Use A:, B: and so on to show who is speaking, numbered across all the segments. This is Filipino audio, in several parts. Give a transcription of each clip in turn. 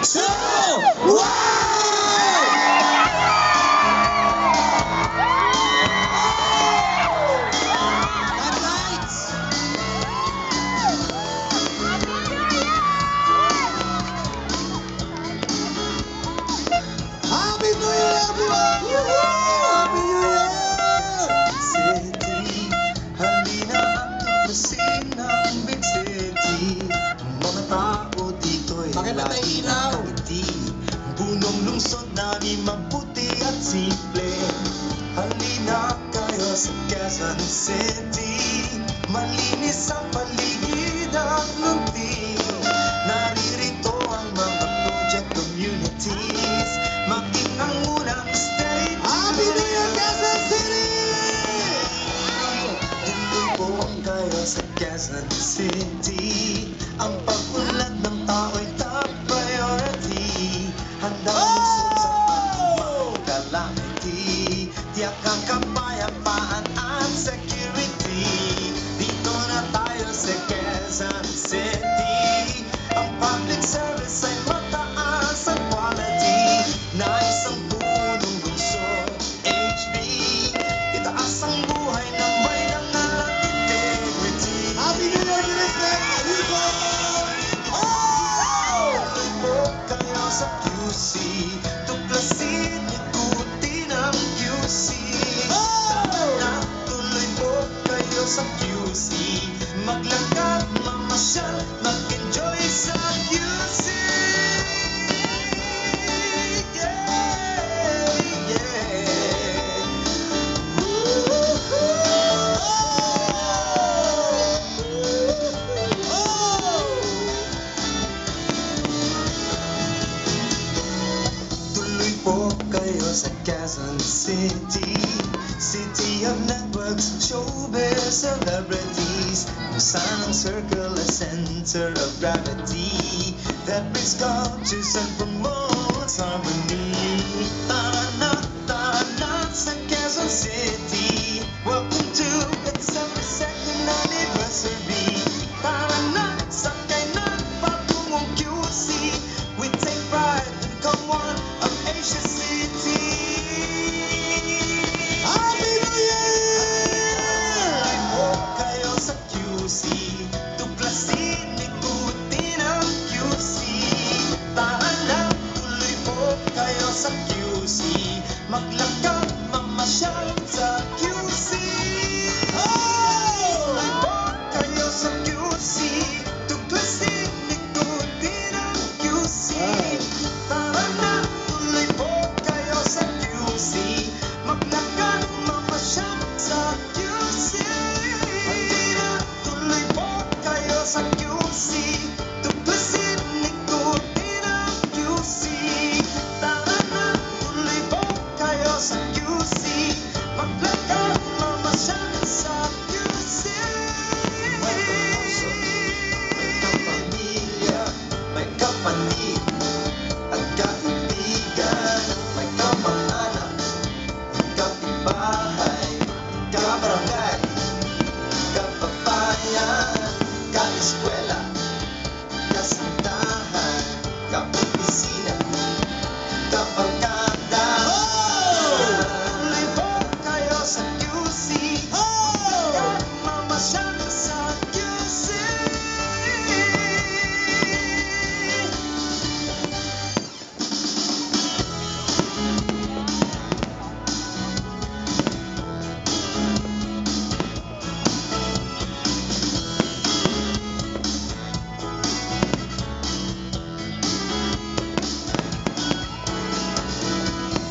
A: 2, 1! Happy New Year, everyone! Happy New Year!
B: City, halina at tuklasin ang Big City. Mga tao dito'y lagi nakangiti. Punong lungsod namin mabuti at simple. Halina kayo sa Quezon City. Malinis ang paligid at lunti. Naririto ang mga project communities. Maging unang state.
A: Happy New Year, Quezon City!
B: Tuloy po kayo sa Quezon City. Ang pag-unlad ng tao'y top priority. Handang lungsod sa mga calamity. Tiyak ang kapayapaan at security. Dito na tayo sa Quezon City. Ang public service ay mataas ang quality. Nais ang punong lungsod, HB. Itaas ang buhay na may dangal at integrity.
A: Happy New Year, Minister! Rico!
B: Tuloy po kayo sa QC. Tuklasin, ikutin ang QC. Tara, tuloy po kayo sa QC. Maglakad, mamasyal, mag-enjoy sa QC. Tuloy po kayo sa Quezon City. City of networks, showbiz, celebrities. Kung saan ang circle a center of gravity that brings cultures and promotes harmony. Tara na sa Quezon City. Welcome to its 72nd anniversary. Tara na, sakay na, patungong QC. We take pride to become one of Asia City.
A: Happy New Year!
B: Tuloy po kayo sa QC. Tuklasin, ikutin ang QC. Tara na, tuloy po kayo sa QC. Maglakad, mamasyal sa QC. Tuloy po kayo sa QC. Tuklasin, ikutin ang QC. Tara na, tuloy po kayo sa QC. Maglakad, mamasyal sa QC. Tuloy po kayo sa QC. Tuklasin, ikutin ang QC. Tara na, tuloy po kayo sa QC. Maglakad, mamasyal sa QC. May kapuso, may kapamilya, may kapatid at kaibigan. May kamag-anak, kapitbahay, kabarangay, kababayan, ka-eskwela, kasintahan, ka-opisina, kabarkada. Tuloy po kayo sa QC. Maglakad, mamasyal sa QC.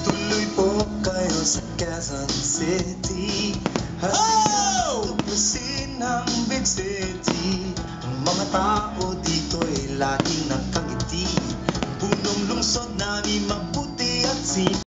B: Tuloy po kayo sa Quezon City. Halina, tuklasin ang Big City. Ang mga tao dito'y laging nakangiti. Punong lungsod namin mabuti at simple.